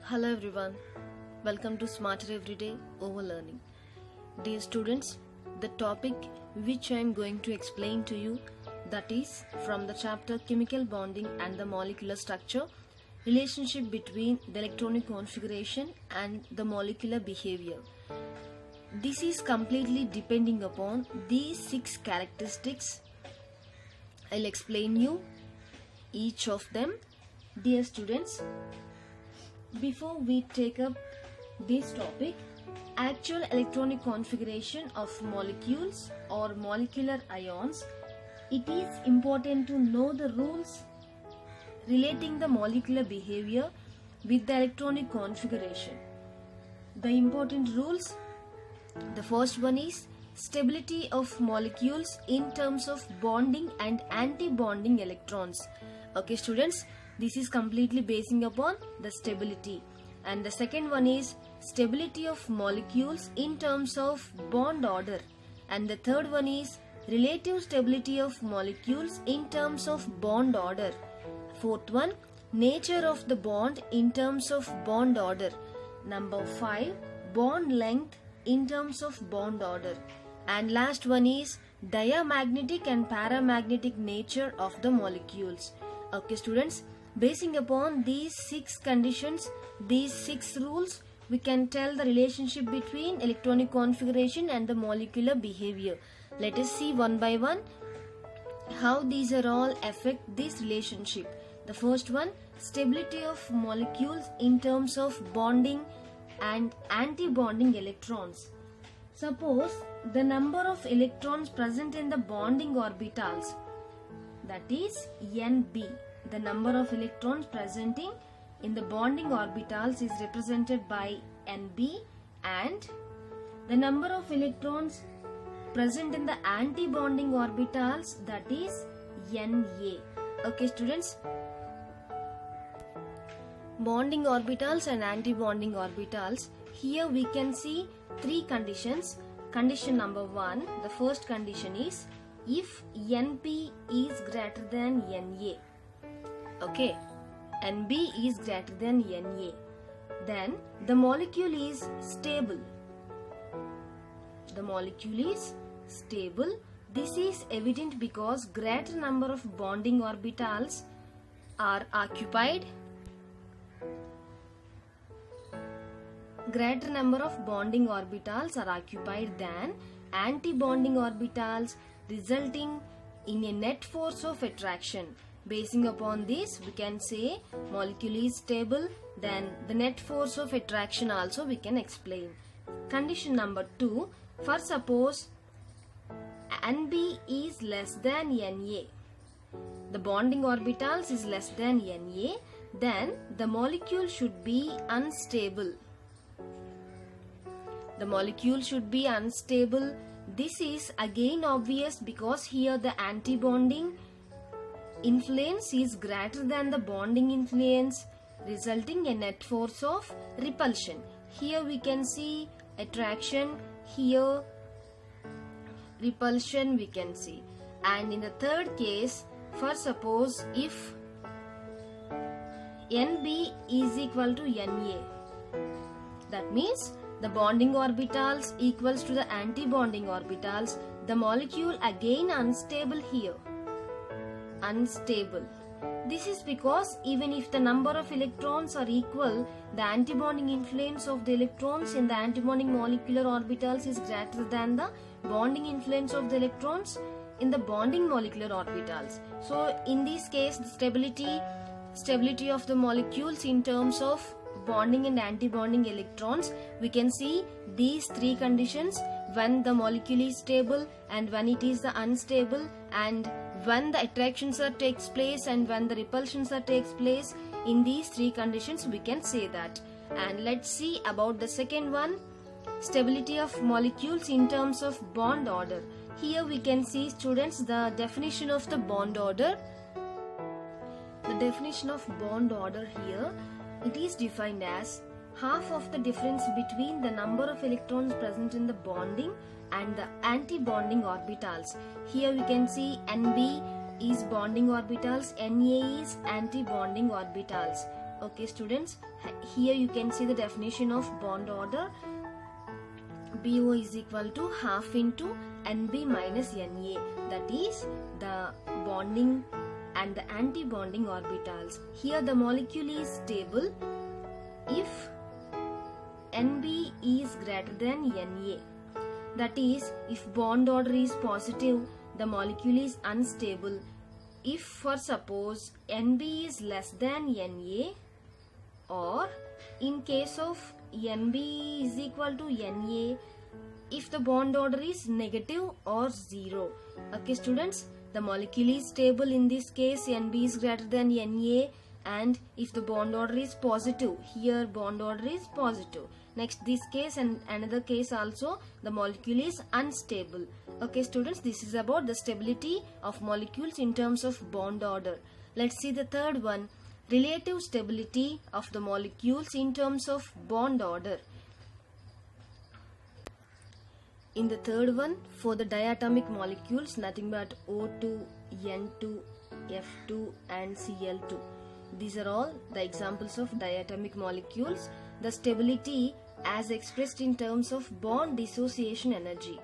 Hello everyone, welcome to Smarter Everyday Over Learning. Dear students, the topic which I am going to explain to you, that is from the chapter Chemical Bonding and the Molecular Structure, relationship between the electronic configuration and the molecular behavior. This is completely depending upon these 6 characteristics. I'll explain you each of them. Dear students, before we take up this topic, actual electronic configuration of molecules or molecular ions, it is important to know the rules relating the molecular behavior with the electronic configuration. The important rules, the first one is stability of molecules in terms of bonding and anti-bonding electrons. Okay students, this is completely basing upon the stability. And the second one is stability of molecules in terms of bond order. And the third one is relative stability of molecules in terms of bond order. Fourth one, nature of the bond in terms of bond order. Number 5, bond length in terms of bond order. And last one is diamagnetic and paramagnetic nature of the molecules. Okay students, basing upon these 6 conditions, these 6 rules, we can tell the relationship between electronic configuration and the molecular behavior. Let us see one by one how these are all affect this relationship. The first one, stability of molecules in terms of bonding and anti-bonding electrons. Suppose the number of electrons present in the bonding orbitals, that is Nb. The number of electrons presenting in the bonding orbitals is represented by Nb, and the number of electrons present in the anti-bonding orbitals, that is Na. Okay students, bonding orbitals and anti-bonding orbitals, here we can see 3 conditions. Condition number 1, the first condition is if Np is greater than Na. Okay, Nb is greater than Na, then the molecule is stable. The molecule is stable. This is evident because greater number of bonding orbitals are occupied. Greater number of bonding orbitals are occupied than anti-bonding orbitals, resulting in a net force of attraction. Basing upon this, we can say molecule is stable, then the net force of attraction also we can explain. Condition number 2, for suppose Nb is less than Na, the bonding orbitals is less than Na, then the molecule should be unstable. The molecule should be unstable. This is again obvious because here the anti-bonding influence is greater than the bonding influence, resulting in a net force of repulsion. Here we can see attraction, here repulsion we can see. And in the third case, for suppose if Nb is equal to Na, that means the bonding orbitals equals to the anti-bonding orbitals, the molecule again unstable here. Unstable. This is because even if the number of electrons are equal, the antibonding influence of the electrons in the antibonding molecular orbitals is greater than the bonding influence of the electrons in the bonding molecular orbitals. So in this case, the stability of the molecules in terms of bonding and anti-bonding electrons, we can see these 3 conditions: when the molecule is stable, and when it is the unstable, and when the attractions are takes place and when the repulsions are takes place. In these 3 conditions we can say that. And let's see about the second one, stability of molecules in terms of bond order. Here we can see students the definition of the bond order. The definition of bond order here, it is defined as half of the difference between the number of electrons present in the bonding and the anti-bonding orbitals. Here we can see Nb is bonding orbitals, Na is anti-bonding orbitals. Okay students, here you can see the definition of bond order. BO is equal to half into NB minus NA, that is the bonding and the anti-bonding orbitals. Here the molecule is stable if NB is greater than NA, that is if bond order is positive, the molecule is unstable. If for suppose NB is less than NA, or in case of NB is equal to NA, if the bond order is negative or 0. Okay students, the molecule is stable in this case, NB is greater than NA, and if the bond order is positive, here bond order is positive. Next this case and another case also, the molecule is unstable. Okay students, this is about the stability of molecules in terms of bond order. Let's see the third one, relative stability of the molecules in terms of bond order. In the third one, for the diatomic molecules, nothing but O2, N2, F2 and Cl2. These are all the examples of diatomic molecules. The stability as expressed in terms of bond dissociation energy.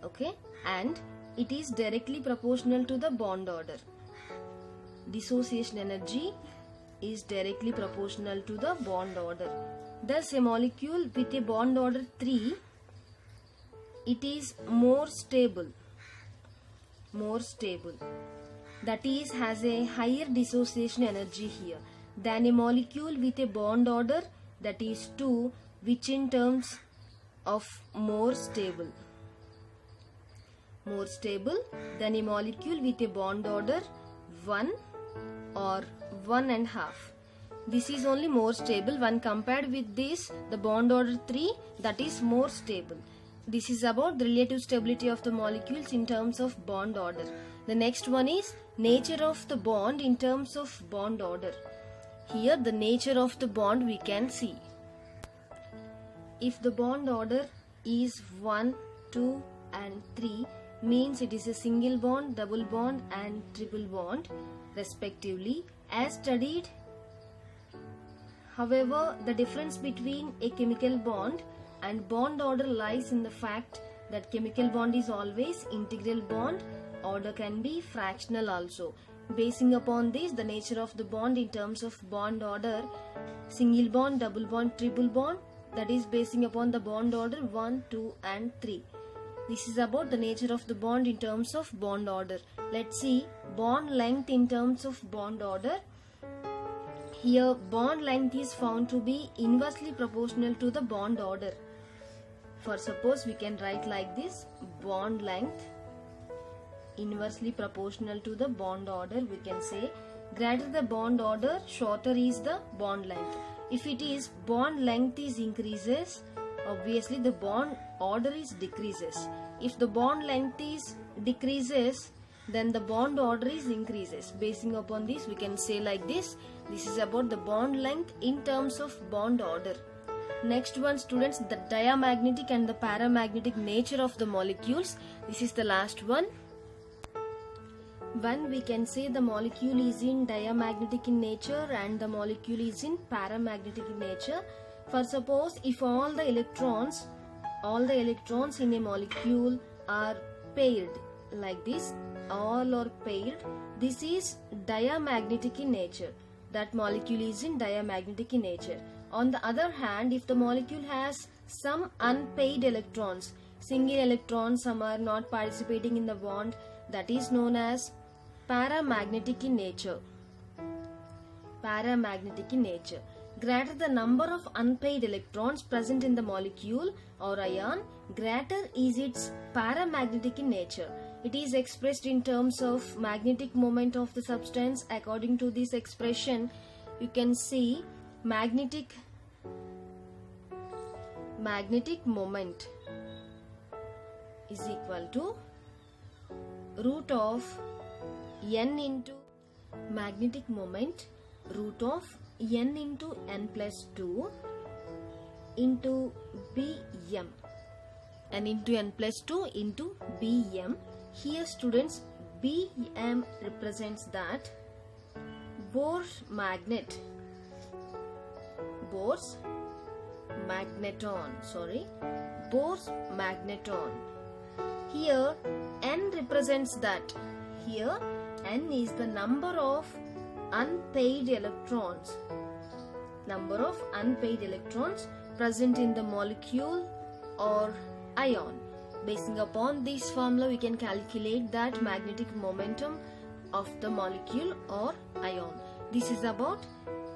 Okay, and it is directly proportional to the bond order. Dissociation energy is directly proportional to the bond order. Thus, a molecule with a bond order 3, it is more stable. That is, has a higher dissociation energy here than a molecule with a bond order that is 2, which in terms of more stable than a molecule with a bond order 1 or 1.5. This is only more stable when compared with this, the bond order 3, that is more stable. This is about the relative stability of the molecules in terms of bond order. The next one is nature of the bond in terms of bond order. Here the nature of the bond we can see. If the bond order is 1, 2 and 3, means it is a single bond, double bond and triple bond respectively as studied. However, the difference between a chemical bond and bond order lies in the fact that chemical bond is always integral bond, order can be fractional also. Basing upon this, the nature of the bond in terms of bond order, single bond, double bond, triple bond, that is basing upon the bond order 1, 2 and 3. This is about the nature of the bond in terms of bond order. Let's see bond length in terms of bond order. Here bond length is found to be inversely proportional to the bond order. For suppose we can write like this, bond length inversely proportional to the bond order. We can say greater the bond order, shorter is the bond length. If it is bond length is increases, obviously the bond order is decreases. If the bond length is decreases, then the bond order is increases. Basing upon this, we can say like this. This is about the bond length in terms of bond order. Next one students, the diamagnetic and the paramagnetic nature of the molecules. This is the last one. When we can say the molecule is in diamagnetic in nature and the molecule is in paramagnetic in nature. For suppose if all the electrons in a molecule are paired like this, all are paired, this is diamagnetic in nature. That molecule is in diamagnetic in nature. On the other hand, if the molecule has some unpaired electrons, single electrons, some are not participating in the bond, that is known as paramagnetic in nature. Greater the number of unpaired electrons present in the molecule or ion, greater is its paramagnetic in nature. It is expressed in terms of magnetic moment of the substance. According to this expression, you can see magnetic moment is equal to root of n into magnetic moment root of n into n plus 2 into Bm, n into n plus 2 into Bm. Here students, Bm represents that Bohr magnet Bohr's magneton. Bohr's magneton. Here N represents that. Here N is the number of unpaired electrons. Number of unpaired electrons present in the molecule or ion. Basing upon this formula, we can calculate that magnetic momentum of the molecule or ion. This is about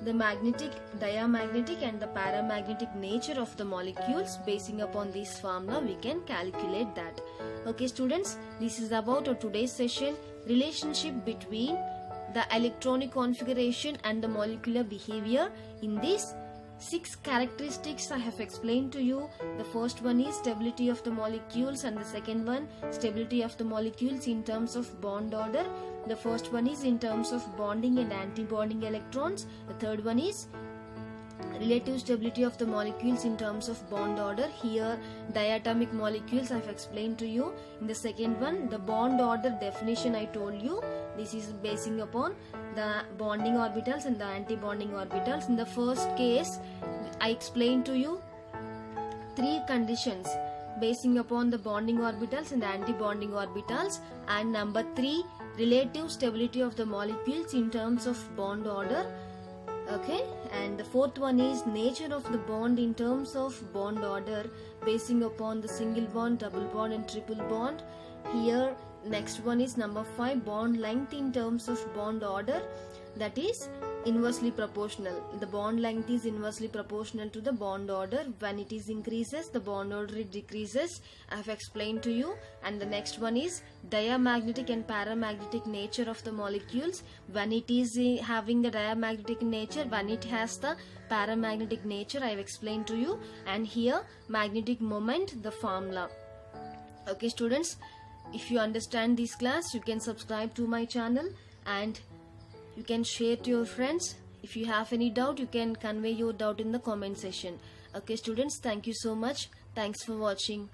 the magnetic, diamagnetic and the paramagnetic nature of the molecules. Basing upon this formula, we can calculate that. Okay students, this is about today's session, relationship between the electronic configuration and the molecular behavior. In this 6 characteristics I have explained to you. The first one is stability of the molecules, and the second one stability of the molecules in terms of bond order. The first one is in terms of bonding and anti-bonding electrons. The third one is relative stability of the molecules in terms of bond order. Here diatomic molecules I have explained to you. In the second one, the bond order definition I told you. This is basing upon the bonding orbitals and the anti-bonding orbitals. In the first case, I explained to you 3 conditions basing upon the bonding orbitals and the anti-bonding orbitals, and number 3, relative stability of the molecules in terms of bond order. Okay, and the fourth one is nature of the bond in terms of bond order basing upon the single bond, double bond and triple bond. Here next one is number 5, bond length in terms of bond order, that is inversely proportional. The bond length is inversely proportional to the bond order. When it is increases, the bond order it decreases. I have explained to you. And the next one is diamagnetic and paramagnetic nature of the molecules. When it is having the diamagnetic nature, when it has the paramagnetic nature, I have explained to you. And here magnetic moment, the formula. Okay students, if you understand this class, you can subscribe to my channel and you can share to your friends. If you have any doubt, you can convey your doubt in the comment section. Okay students, thank you so much. Thanks for watching.